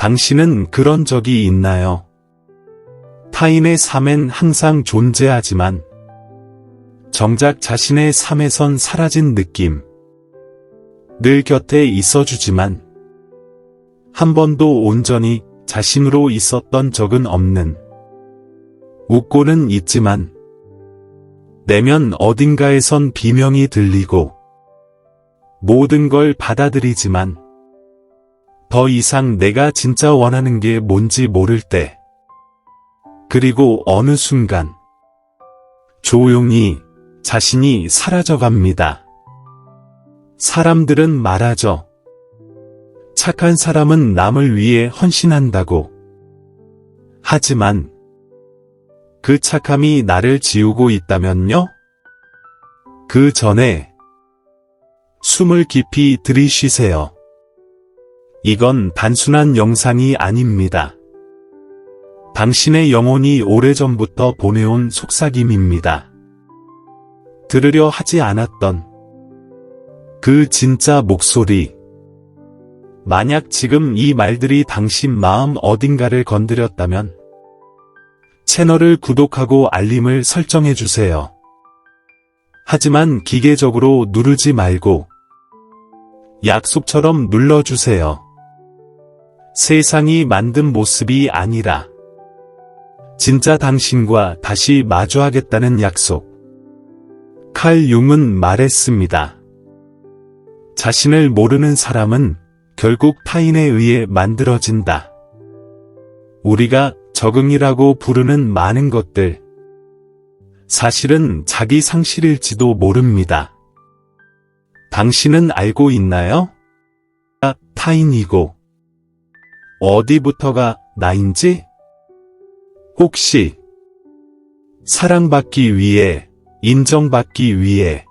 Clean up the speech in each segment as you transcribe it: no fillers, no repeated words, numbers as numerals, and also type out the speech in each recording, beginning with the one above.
당신은 그런 적이 있나요? 타인의 삶엔 항상 존재하지만 정작 자신의 삶에선 사라진 느낌. 늘 곁에 있어주지만 한 번도 온전히 자신으로 있었던 적은 없는. 웃고는 있지만 내면 어딘가에선 비명이 들리고 모든 걸 받아들이지만 더 이상 내가 진짜 원하는 게 뭔지 모를 때, 그리고 어느 순간 조용히 자신이 사라져갑니다. 사람들은 말하죠. 착한 사람은 남을 위해 헌신한다고. 하지만 그 착함이 나를 지우고 있다면요? 그 전에 숨을 깊이 들이쉬세요. 이건 단순한 영상이 아닙니다. 당신의 영혼이 오래전부터 보내온 속삭임입니다. 들으려 하지 않았던 그 진짜 목소리. 만약 지금 이 말들이 당신 마음 어딘가를 건드렸다면 채널을 구독하고 알림을 설정해주세요. 하지만 기계적으로 누르지 말고 약속처럼 눌러주세요. 세상이 만든 모습이 아니라 진짜 당신과 다시 마주하겠다는 약속. 칼 융은 말했습니다. 자신을 모르는 사람은 결국 타인에 의해 만들어진다. 우리가 적응이라고 부르는 많은 것들, 사실은 자기 상실일지도 모릅니다. 당신은 알고 있나요? 타인이고 어디부터가 나인지? 혹시 사랑받기 위해, 인정받기 위해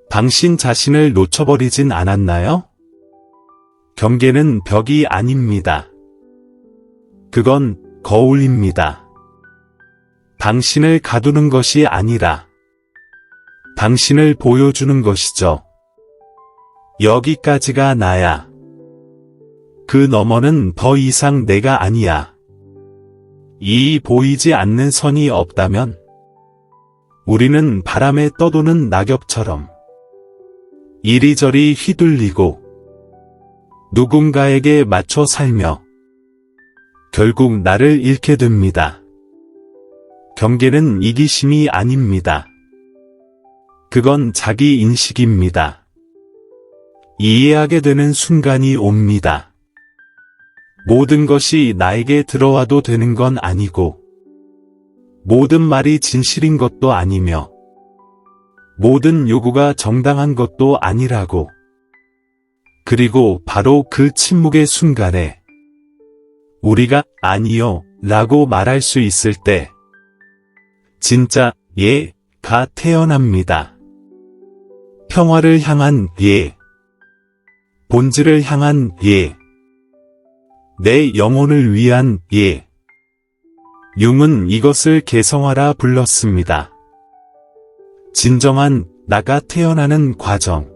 당신 자신을 놓쳐버리진 않았나요? 경계는 벽이 아닙니다. 그건 거울입니다. 당신을 가두는 것이 아니라 당신을 보여주는 것이죠. 여기까지가 나야. 그 너머는 더 이상 내가 아니야. 이 보이지 않는 선이 없다면 우리는 바람에 떠도는 낙엽처럼 이리저리 휘둘리고 누군가에게 맞춰 살며 결국 나를 잃게 됩니다. 경계는 이기심이 아닙니다. 그건 자기 인식입니다. 이해하게 되는 순간이 옵니다. 모든 것이 나에게 들어와도 되는 건 아니고, 모든 말이 진실인 것도 아니며, 모든 요구가 정당한 것도 아니라고. 그리고 바로 그 침묵의 순간에 우리가 아니요 라고 말할 수 있을 때 진짜 예가 태어납니다. 평화를 향한 예, 본질을 향한 예, 내 영혼을 위한 예. 융은 이것을 개성화라 불렀습니다. 진정한 나가 태어나는 과정.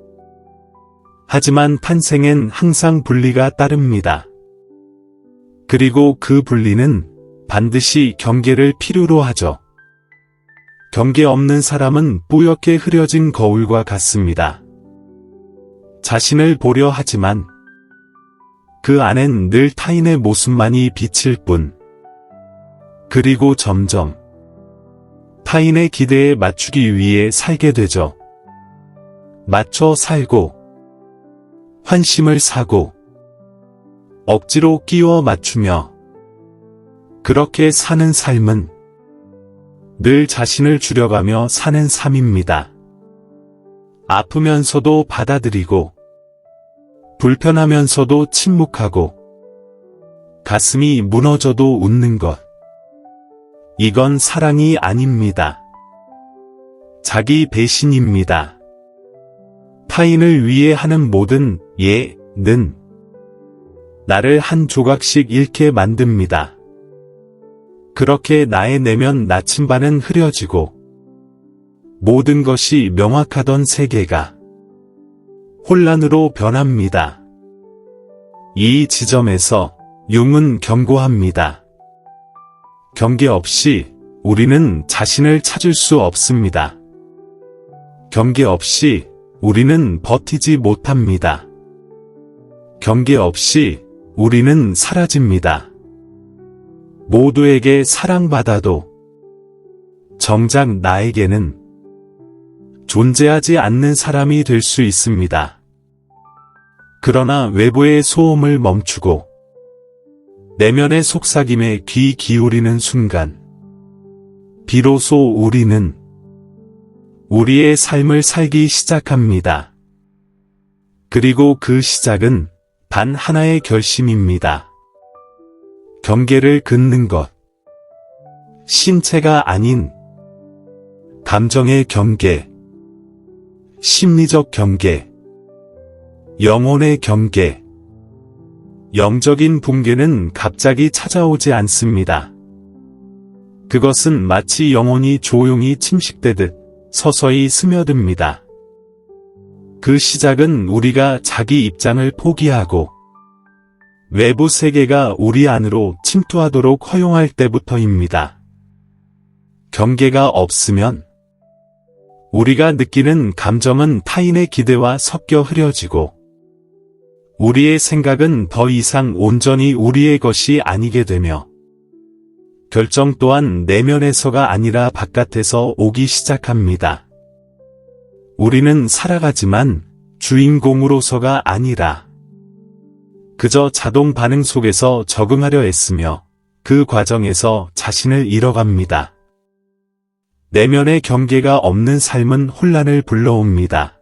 하지만 탄생엔 항상 분리가 따릅니다. 그리고 그 분리는 반드시 경계를 필요로 하죠. 경계 없는 사람은 뿌옇게 흐려진 거울과 같습니다. 자신을 보려 하지만 그 안엔 늘 타인의 모습만이 비칠 뿐. 그리고 점점 타인의 기대에 맞추기 위해 살게 되죠. 맞춰 살고 환심을 사고 억지로 끼워 맞추며 그렇게 사는 삶은 늘 자신을 줄여가며 사는 삶입니다. 아프면서도 받아들이고 불편하면서도 침묵하고 가슴이 무너져도 웃는 것. 이건 사랑이 아닙니다. 자기 배신입니다. 타인을 위해 하는 모든 예는 나를 한 조각씩 잃게 만듭니다. 그렇게 나의 내면 나침반은 흐려지고 모든 것이 명확하던 세계가 혼란으로 변합니다. 이 지점에서 융은 경고합니다. 경계 없이 우리는 자신을 찾을 수 없습니다. 경계 없이 우리는 버티지 못합니다. 경계 없이 우리는 사라집니다. 모두에게 사랑받아도 정작 나에게는 존재하지 않는 사람이 될 수 있습니다. 그러나 외부의 소음을 멈추고 내면의 속삭임에 귀 기울이는 순간 비로소 우리는 우리의 삶을 살기 시작합니다. 그리고 그 시작은 단 하나의 결심입니다. 경계를 긋는 것. 신체가 아닌 감정의 경계, 심리적 경계, 영혼의 경계. 영적인 붕괴는 갑자기 찾아오지 않습니다. 그것은 마치 영혼이 조용히 침식되듯 서서히 스며듭니다. 그 시작은 우리가 자기 입장을 포기하고 외부 세계가 우리 안으로 침투하도록 허용할 때부터입니다. 경계가 없으면 우리가 느끼는 감정은 타인의 기대와 섞여 흐려지고 우리의 생각은 더 이상 온전히 우리의 것이 아니게 되며 결정 또한 내면에서가 아니라 바깥에서 오기 시작합니다. 우리는 살아가지만 주인공으로서가 아니라 그저 자동 반응 속에서 적응하려 애쓰며 그 과정에서 자신을 잃어갑니다. 내면의 경계가 없는 삶은 혼란을 불러옵니다.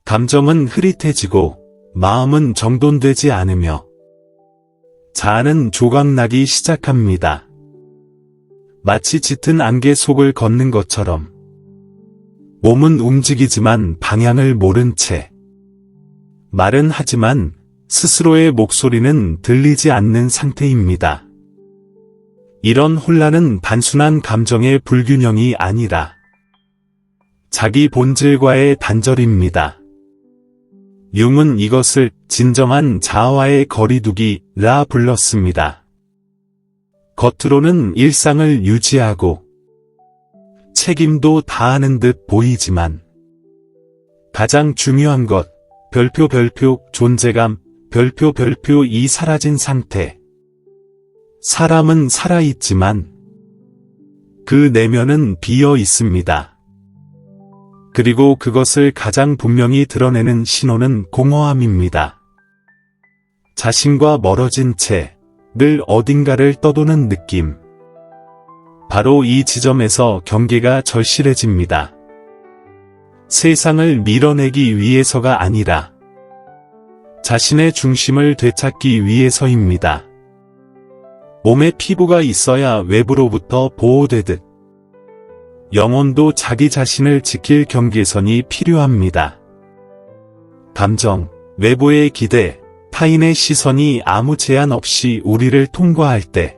감정은 흐릿해지고 마음은 정돈되지 않으며 자아는 조각나기 시작합니다. 마치 짙은 안개 속을 걷는 것처럼 몸은 움직이지만 방향을 모른 채 말은 하지만 스스로의 목소리는 들리지 않는 상태입니다. 이런 혼란은 단순한 감정의 불균형이 아니라 자기 본질과의 단절입니다. 융은 이것을 진정한 자아와의 거리두기라 불렀습니다. 겉으로는 일상을 유지하고 책임도 다하는 듯 보이지만 가장 중요한 것, 별표 존재감, 별표 이 사라진 상태. 사람은 살아있지만 그 내면은 비어 있습니다. 그리고 그것을 가장 분명히 드러내는 신호는 공허함입니다. 자신과 멀어진 채 늘 어딘가를 떠도는 느낌. 바로 이 지점에서 경계가 절실해집니다. 세상을 밀어내기 위해서가 아니라 자신의 중심을 되찾기 위해서입니다. 몸에 피부가 있어야 외부로부터 보호되듯 영혼도 자기 자신을 지킬 경계선이 필요합니다. 감정, 외부의 기대, 타인의 시선이 아무 제한 없이 우리를 통과할 때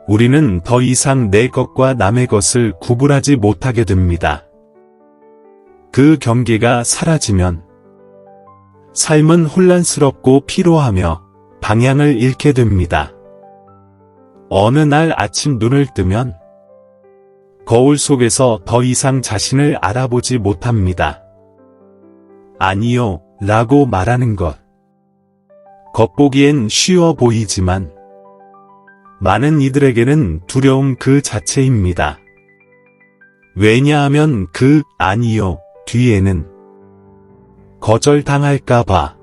우리는 더 이상 내 것과 남의 것을 구분하지 못하게 됩니다. 그 경계가 사라지면 삶은 혼란스럽고 피로하며 방향을 잃게 됩니다. 어느 날 아침 눈을 뜨면 거울 속에서 더 이상 자신을 알아보지 못합니다. 아니요, 라고 말하는 것. 겉보기엔 쉬워 보이지만 많은 이들에게는 두려움 그 자체입니다. 왜냐하면 그 아니요 뒤에는 거절당할까봐,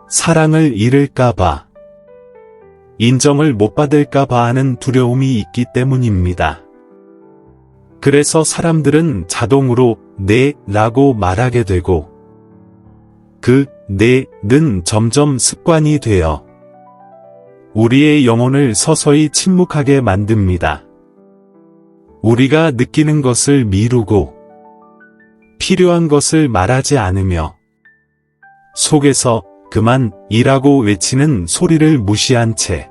사랑을 잃을까봐, 인정을 못 받을까봐 하는 두려움이 있기 때문입니다. 그래서 사람들은 자동으로 네 라고 말하게 되고 그 네는 점점 습관이 되어 우리의 영혼을 서서히 침묵하게 만듭니다. 우리가 느끼는 것을 미루고 필요한 것을 말하지 않으며 속에서 그만이라고 외치는 소리를 무시한 채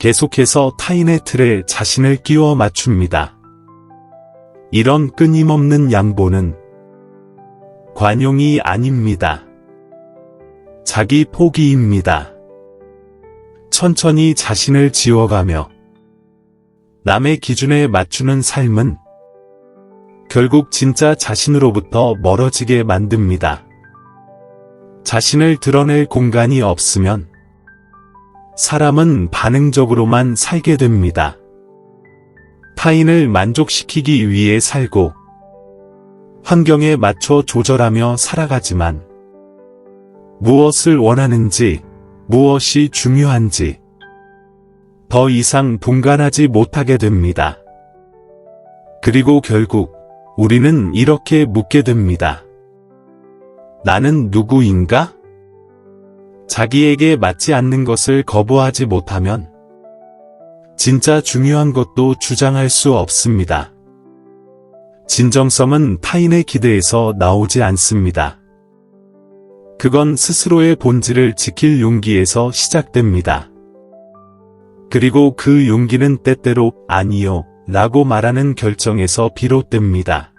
계속해서 타인의 틀에 자신을 끼워 맞춥니다. 이런 끊임없는 양보는 관용이 아닙니다. 자기 포기입니다. 천천히 자신을 지워가며 남의 기준에 맞추는 삶은 결국 진짜 자신으로부터 멀어지게 만듭니다. 자신을 드러낼 공간이 없으면 사람은 반응적으로만 살게 됩니다. 타인을 만족시키기 위해 살고 환경에 맞춰 조절하며 살아가지만 무엇을 원하는지, 무엇이 중요한지 더 이상 동감하지 못하게 됩니다. 그리고 결국 우리는 이렇게 묻게 됩니다. 나는 누구인가? 자기에게 맞지 않는 것을 거부하지 못하면 진짜 중요한 것도 주장할 수 없습니다. 진정성은 타인의 기대에서 나오지 않습니다. 그건 스스로의 본질을 지킬 용기에서 시작됩니다. 그리고 그 용기는 때때로 아니요 라고 말하는 결정에서 비롯됩니다.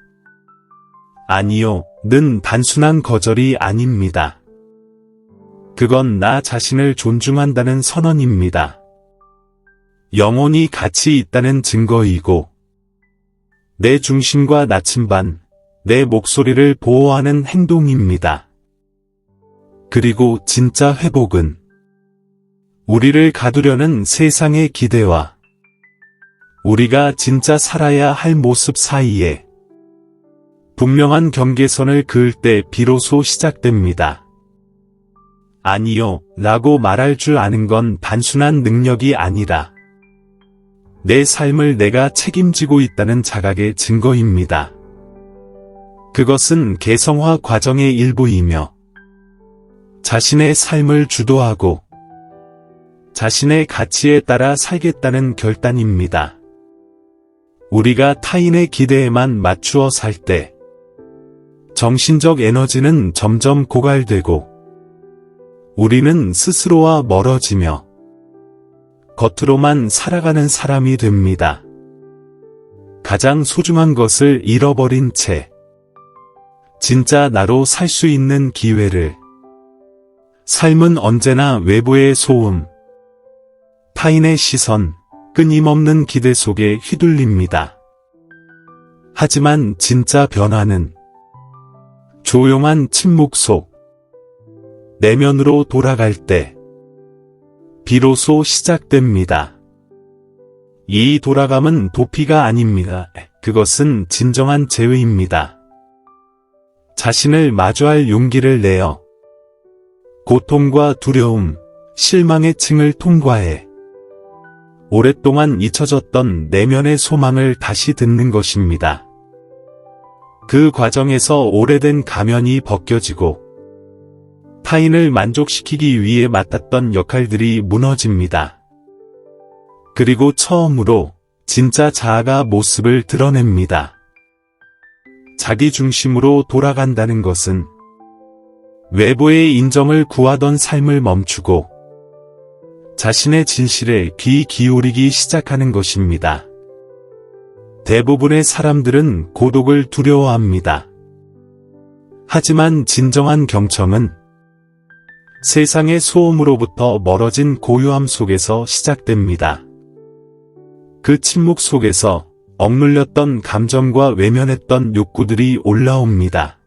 아니요 는 단순한 거절이 아닙니다. 그건 나 자신을 존중한다는 선언입니다. 영혼이 가치 있다는 증거이고 내 중심과 나침반, 내 목소리를 보호하는 행동입니다. 그리고 진짜 회복은 우리를 가두려는 세상의 기대와 우리가 진짜 살아야 할 모습 사이에 분명한 경계선을 그을 때 비로소 시작됩니다. 아니요 라고 말할 줄 아는 건 단순한 능력이 아니라 내 삶을 내가 책임지고 있다는 자각의 증거입니다. 그것은 개성화 과정의 일부이며 자신의 삶을 주도하고 자신의 가치에 따라 살겠다는 결단입니다. 우리가 타인의 기대에만 맞추어 살 때 정신적 에너지는 점점 고갈되고 우리는 스스로와 멀어지며 겉으로만 살아가는 사람이 됩니다. 가장 소중한 것을 잃어버린 채 진짜 나로 살 수 있는 기회를 삶은 언제나 외부의 소음, 타인의 시선, 끊임없는 기대 속에 휘둘립니다. 하지만 진짜 변화는 조용한 침묵 속 내면으로 돌아갈 때 비로소 시작됩니다. 이 돌아감은 도피가 아닙니다. 그것은 진정한 재회입니다. 자신을 마주할 용기를 내어 고통과 두려움, 실망의 층을 통과해 오랫동안 잊혀졌던 내면의 소망을 다시 듣는 것입니다. 그 과정에서 오래된 가면이 벗겨지고 타인을 만족시키기 위해 맡았던 역할들이 무너집니다. 그리고 처음으로 진짜 자아가 모습을 드러냅니다. 자기 중심으로 돌아간다는 것은 외부의 인정을 구하던 삶을 멈추고 자신의 진실에 귀 기울이기 시작하는 것입니다. 대부분의 사람들은 고독을 두려워합니다. 하지만 진정한 경청은 세상의 소음으로부터 멀어진 고요함 속에서 시작됩니다. 그 침묵 속에서 억눌렸던 감정과 외면했던 욕구들이 올라옵니다.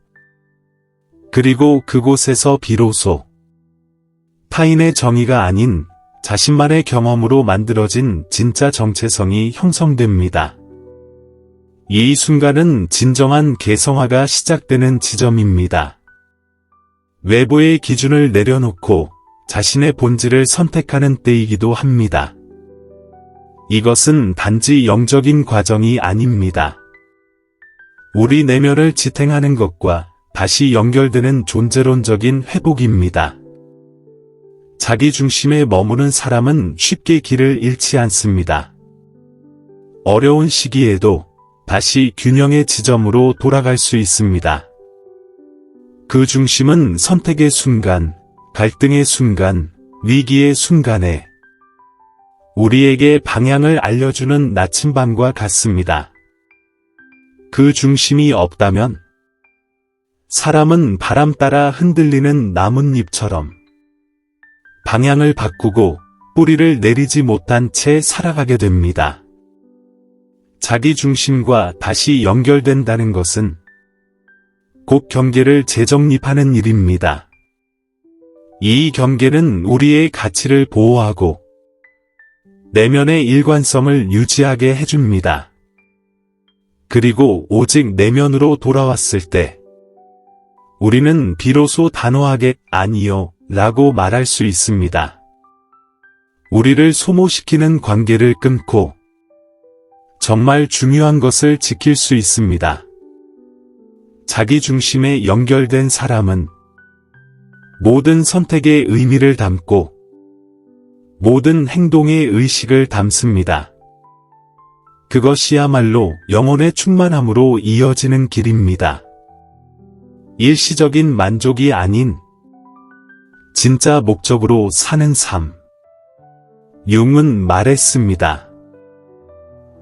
그리고 그곳에서 비로소 타인의 정의가 아닌 자신만의 경험으로 만들어진 진짜 정체성이 형성됩니다. 이 순간은 진정한 개성화가 시작되는 지점입니다. 외부의 기준을 내려놓고 자신의 본질을 선택하는 때이기도 합니다. 이것은 단지 영적인 과정이 아닙니다. 우리 내면을 지탱하는 것과 다시 연결되는 존재론적인 회복입니다. 자기 중심에 머무는 사람은 쉽게 길을 잃지 않습니다. 어려운 시기에도 다시 균형의 지점으로 돌아갈 수 있습니다. 그 중심은 선택의 순간, 갈등의 순간, 위기의 순간에 우리에게 방향을 알려주는 나침반과 같습니다. 그 중심이 없다면 사람은 바람 따라 흔들리는 나뭇잎처럼 방향을 바꾸고 뿌리를 내리지 못한 채 살아가게 됩니다. 자기 중심과 다시 연결된다는 것은 곧 경계를 재정립하는 일입니다. 이 경계는 우리의 가치를 보호하고 내면의 일관성을 유지하게 해줍니다. 그리고 오직 내면으로 돌아왔을 때 우리는 비로소 단호하게 아니요 라고 말할 수 있습니다. 우리를 소모시키는 관계를 끊고 정말 중요한 것을 지킬 수 있습니다. 자기 중심에 연결된 사람은 모든 선택에 의미를 담고 모든 행동에 의식을 담습니다. 그것이야말로 영혼의 충만함으로 이어지는 길입니다. 일시적인 만족이 아닌 진짜 목적으로 사는 삶. 융은 말했습니다.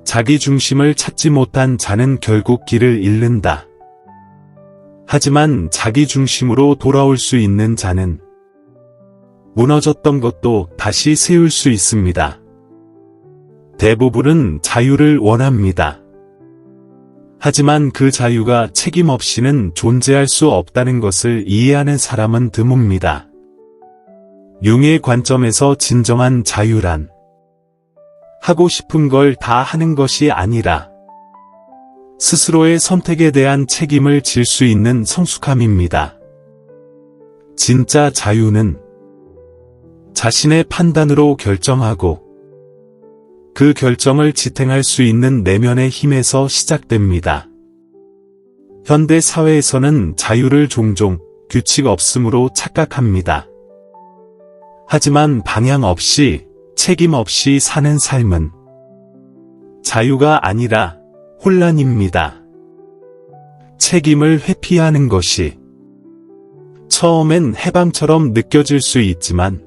자기 중심을 찾지 못한 자는 결국 길을 잃는다. 하지만 자기 중심으로 돌아올 수 있는 자는 무너졌던 것도 다시 세울 수 있습니다. 대부분은 자유를 원합니다. 하지만 그 자유가 책임 없이는 존재할 수 없다는 것을 이해하는 사람은 드뭅니다. 융의 관점에서 진정한 자유란 하고 싶은 걸 다 하는 것이 아니라 스스로의 선택에 대한 책임을 질 수 있는 성숙함입니다. 진짜 자유는 자신의 판단으로 결정하고 그 결정을 지탱할 수 있는 내면의 힘에서 시작됩니다. 현대 사회에서는 자유를 종종 규칙 없음으로 착각합니다. 하지만 방향 없이, 책임 없이 사는 삶은 자유가 아니라 혼란입니다. 책임을 회피하는 것이 처음엔 해방처럼 느껴질 수 있지만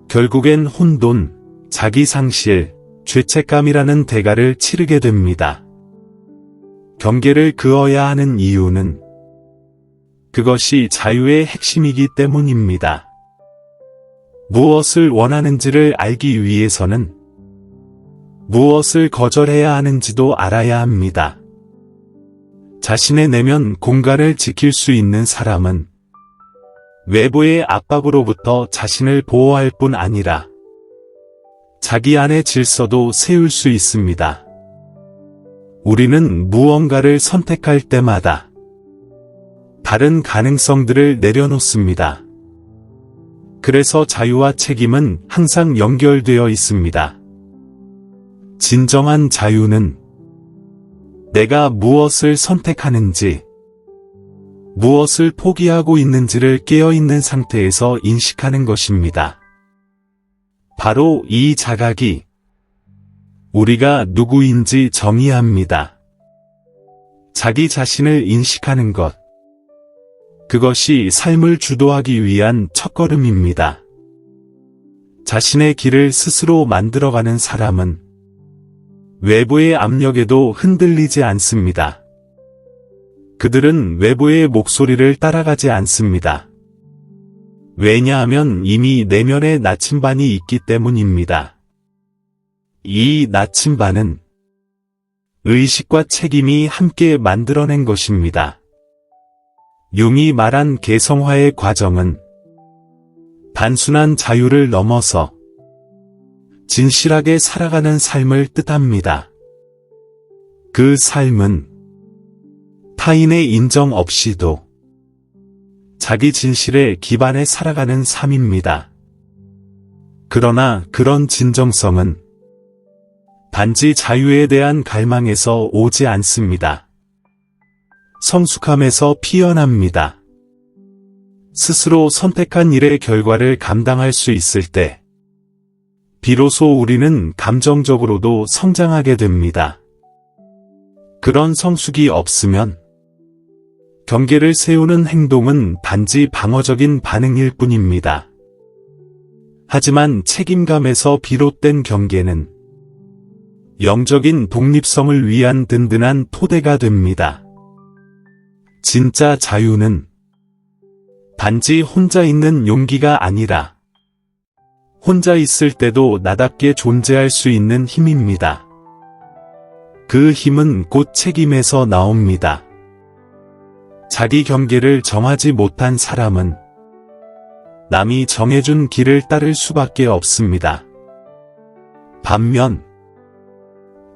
결국엔 혼돈, 자기상실, 죄책감이라는 대가를 치르게 됩니다. 경계를 그어야 하는 이유는 그것이 자유의 핵심이기 때문입니다. 무엇을 원하는지를 알기 위해서는 무엇을 거절해야 하는지도 알아야 합니다. 자신의 내면 공간을 지킬 수 있는 사람은 외부의 압박으로부터 자신을 보호할 뿐 아니라 자기 안의 질서도 세울 수 있습니다. 우리는 무언가를 선택할 때마다 다른 가능성들을 내려놓습니다. 그래서 자유와 책임은 항상 연결되어 있습니다. 진정한 자유는 내가 무엇을 선택하는지, 무엇을 포기하고 있는지를 깨어있는 상태에서 인식하는 것입니다. 바로 이 자각이 우리가 누구인지 정의합니다. 자기 자신을 인식하는 것. 그것이 삶을 주도하기 위한 첫걸음입니다. 자신의 길을 스스로 만들어가는 사람은 외부의 압력에도 흔들리지 않습니다. 그들은 외부의 목소리를 따라가지 않습니다. 왜냐하면 이미 내면에 나침반이 있기 때문입니다. 이 나침반은 의식과 책임이 함께 만들어낸 것입니다. 융이 말한 개성화의 과정은 단순한 자유를 넘어서 진실하게 살아가는 삶을 뜻합니다. 그 삶은 타인의 인정 없이도 자기 진실에 기반해 살아가는 삶입니다. 그러나 그런 진정성은 단지 자유에 대한 갈망에서 오지 않습니다. 성숙함에서 피어납니다. 스스로 선택한 일의 결과를 감당할 수 있을 때 비로소 우리는 감정적으로도 성장하게 됩니다. 그런 성숙이 없으면 경계를 세우는 행동은 단지 방어적인 반응일 뿐입니다. 하지만 책임감에서 비롯된 경계는 영적인 독립성을 위한 든든한 토대가 됩니다. 진짜 자유는 단지 혼자 있는 용기가 아니라 혼자 있을 때도 나답게 존재할 수 있는 힘입니다. 그 힘은 곧 책임에서 나옵니다. 자기 경계를 정하지 못한 사람은 남이 정해준 길을 따를 수밖에 없습니다. 반면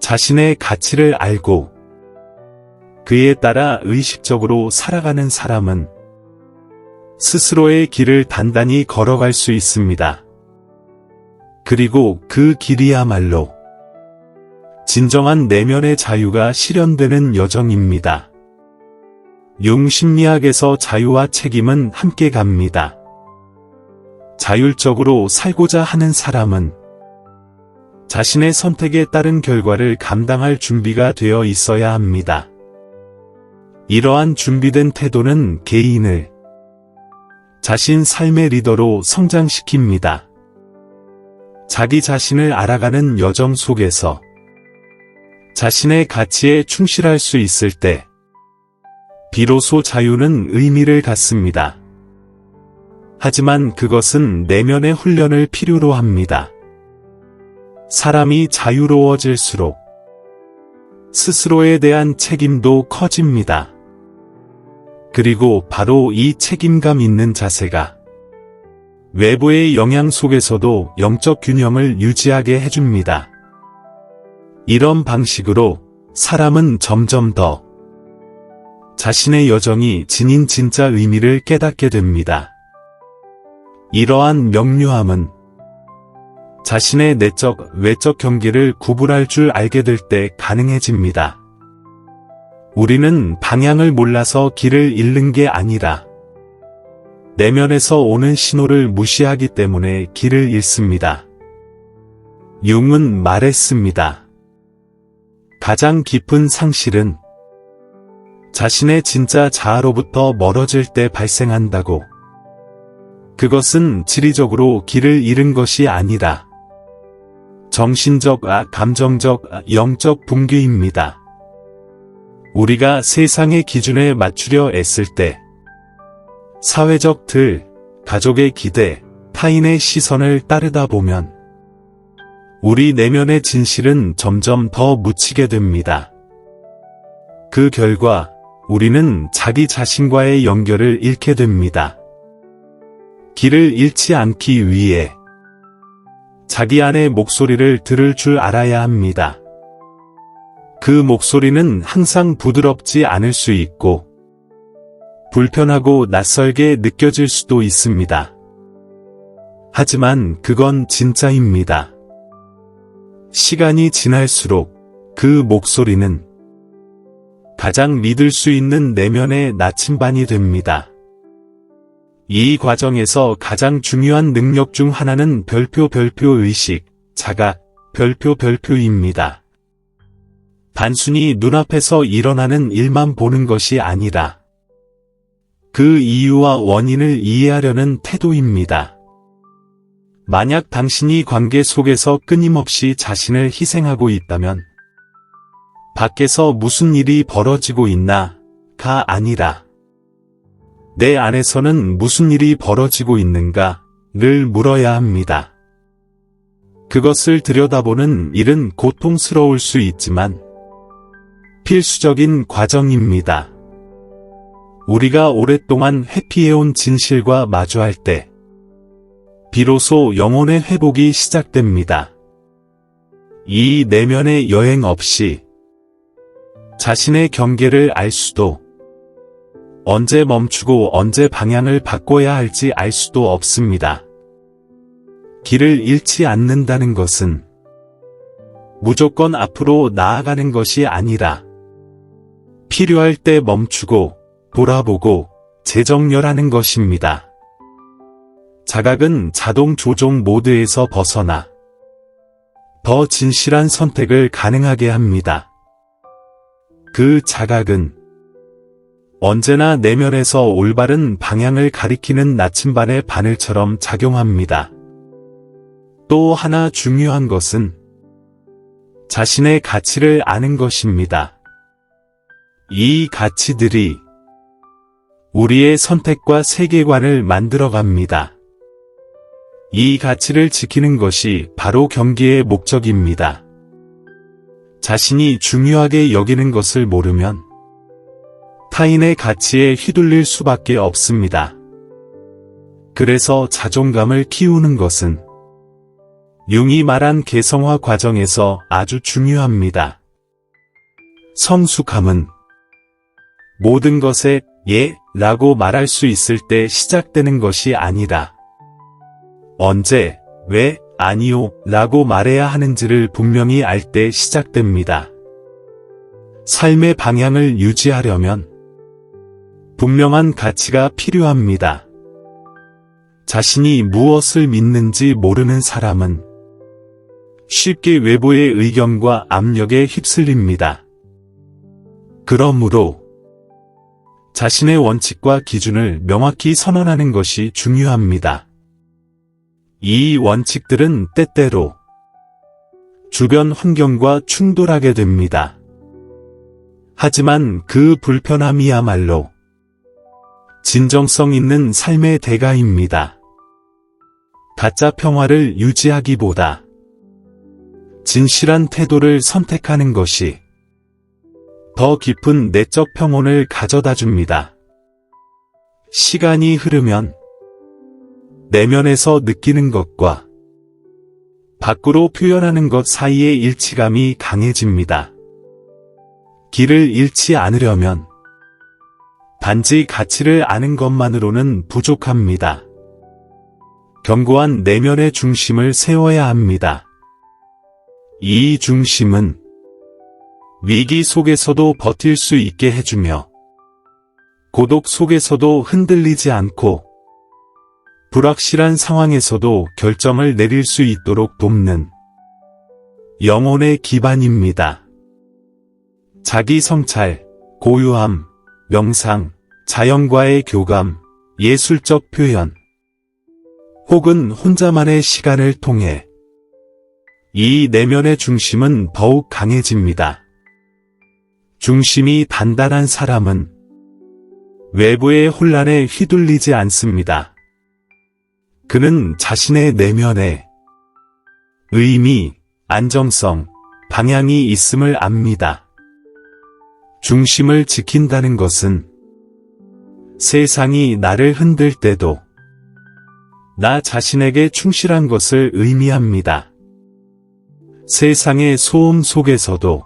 자신의 가치를 알고 그에 따라 의식적으로 살아가는 사람은 스스로의 길을 단단히 걸어갈 수 있습니다. 그리고 그 길이야말로 진정한 내면의 자유가 실현되는 여정입니다. 융 심리학에서 자유와 책임은 함께 갑니다. 자율적으로 살고자 하는 사람은 자신의 선택에 따른 결과를 감당할 준비가 되어 있어야 합니다. 이러한 준비된 태도는 개인을 자신 삶의 리더로 성장시킵니다. 자기 자신을 알아가는 여정 속에서 자신의 가치에 충실할 수 있을 때 비로소 자유는 의미를 갖습니다. 하지만 그것은 내면의 훈련을 필요로 합니다. 사람이 자유로워질수록 스스로에 대한 책임도 커집니다. 그리고 바로 이 책임감 있는 자세가 외부의 영향 속에서도 영적 균형을 유지하게 해줍니다. 이런 방식으로 사람은 점점 더 자신의 여정이 지닌 진짜 의미를 깨닫게 됩니다. 이러한 명료함은 자신의 내적, 외적 경계를 구분할 줄 알게 될 때 가능해집니다. 우리는 방향을 몰라서 길을 잃는 게 아니라 내면에서 오는 신호를 무시하기 때문에 길을 잃습니다. 융은 말했습니다. 가장 깊은 상실은 자신의 진짜 자아로부터 멀어질 때 발생한다고. 그것은 지리적으로 길을 잃은 것이 아니라 정신적, 감정적, 영적 붕괴입니다. 우리가 세상의 기준에 맞추려 애쓸 때 사회적 틀, 가족의 기대, 타인의 시선을 따르다 보면 우리 내면의 진실은 점점 더 묻히게 됩니다. 그 결과 우리는 자기 자신과의 연결을 잃게 됩니다. 길을 잃지 않기 위해 자기 안의 목소리를 들을 줄 알아야 합니다. 그 목소리는 항상 부드럽지 않을 수 있고 불편하고 낯설게 느껴질 수도 있습니다. 하지만 그건 진짜입니다. 시간이 지날수록 그 목소리는 가장 믿을 수 있는 내면의 나침반이 됩니다. 이 과정에서 가장 중요한 능력 중 하나는 별표 의식, 자각, 별표입니다. 단순히 눈앞에서 일어나는 일만 보는 것이 아니라 그 이유와 원인을 이해하려는 태도입니다. 만약 당신이 관계 속에서 끊임없이 자신을 희생하고 있다면 밖에서 무슨 일이 벌어지고 있나가 아니라 내 안에서는 무슨 일이 벌어지고 있는가를 물어야 합니다. 그것을 들여다보는 일은 고통스러울 수 있지만 필수적인 과정입니다. 우리가 오랫동안 회피해온 진실과 마주할 때 비로소 영혼의 회복이 시작됩니다. 이 내면의 여행 없이 자신의 경계를 알 수도 언제 멈추고 언제 방향을 바꿔야 할지 알 수도 없습니다. 길을 잃지 않는다는 것은 무조건 앞으로 나아가는 것이 아니라 필요할 때 멈추고 돌아보고 재정렬하는 것입니다. 자각은 자동 조종 모드에서 벗어나 더 진실한 선택을 가능하게 합니다. 그 자각은 언제나 내면에서 올바른 방향을 가리키는 나침반의 바늘처럼 작용합니다. 또 하나 중요한 것은 자신의 가치를 아는 것입니다. 이 가치들이 우리의 선택과 세계관을 만들어갑니다. 이 가치를 지키는 것이 바로 경계의 목적입니다. 자신이 중요하게 여기는 것을 모르면 타인의 가치에 휘둘릴 수밖에 없습니다. 그래서 자존감을 키우는 것은 융이 말한 개성화 과정에서 아주 중요합니다. 성숙함은 모든 것에 예 라고 말할 수 있을 때 시작되는 것이 아니라 언제, 왜, 아니요 라고 말해야 하는지를 분명히 알 때 시작됩니다. 삶의 방향을 유지하려면 분명한 가치가 필요합니다. 자신이 무엇을 믿는지 모르는 사람은 쉽게 외부의 의견과 압력에 휩쓸립니다. 그러므로 자신의 원칙과 기준을 명확히 선언하는 것이 중요합니다. 이 원칙들은 때때로 주변 환경과 충돌하게 됩니다. 하지만 그 불편함이야말로 진정성 있는 삶의 대가입니다. 가짜 평화를 유지하기보다 진실한 태도를 선택하는 것이 더 깊은 내적 평온을 가져다 줍니다. 시간이 흐르면 내면에서 느끼는 것과 밖으로 표현하는 것 사이의 일치감이 강해집니다. 길을 잃지 않으려면 단지 가치를 아는 것만으로는 부족합니다. 견고한 내면의 중심을 세워야 합니다. 이 중심은 위기 속에서도 버틸 수 있게 해주며 고독 속에서도 흔들리지 않고 불확실한 상황에서도 결정을 내릴 수 있도록 돕는 영혼의 기반입니다. 자기 성찰, 고요함, 명상, 자연과의 교감, 예술적 표현, 혹은 혼자만의 시간을 통해 이 내면의 중심은 더욱 강해집니다. 중심이 단단한 사람은 외부의 혼란에 휘둘리지 않습니다. 그는 자신의 내면에 의미, 안정성, 방향이 있음을 압니다. 중심을 지킨다는 것은 세상이 나를 흔들 때도 나 자신에게 충실한 것을 의미합니다. 세상의 소음 속에서도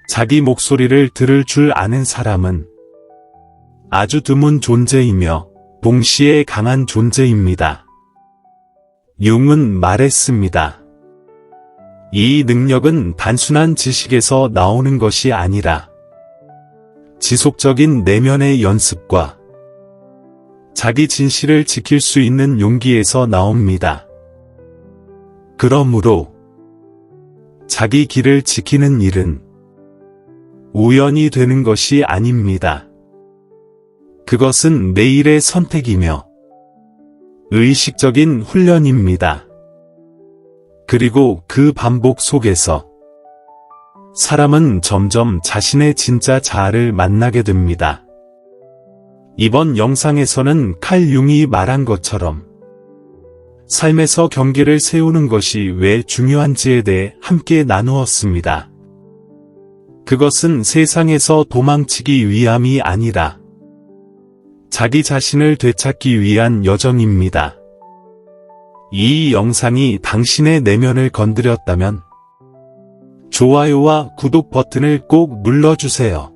자기 목소리를 들을 줄 아는 사람은 아주 드문 존재이며 동시에 강한 존재입니다. 융은 말했습니다. 이 능력은 단순한 지식에서 나오는 것이 아니라 지속적인 내면의 연습과 자기 진실을 지킬 수 있는 용기에서 나옵니다. 그러므로 자기 길을 지키는 일은 우연히 되는 것이 아닙니다. 그것은 매일의 선택이며 의식적인 훈련입니다. 그리고 그 반복 속에서 사람은 점점 자신의 진짜 자아를 만나게 됩니다. 이번 영상에서는 칼 융이 말한 것처럼 삶에서 경계를 세우는 것이 왜 중요한지에 대해 함께 나누었습니다. 그것은 세상에서 도망치기 위함이 아니라 자기 자신을 되찾기 위한 여정입니다. 이 영상이 당신의 내면을 건드렸다면 좋아요와 구독 버튼을 꼭 눌러주세요.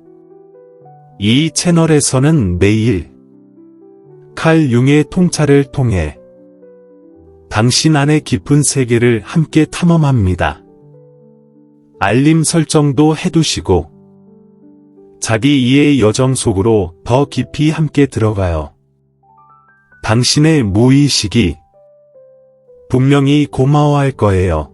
이 채널에서는 매일 칼 융의 통찰을 통해 당신 안의 깊은 세계를 함께 탐험합니다. 알림 설정도 해두시고 자기 이해의 여정 속으로 더 깊이 함께 들어가요. 당신의 무의식이 분명히 고마워할 거예요.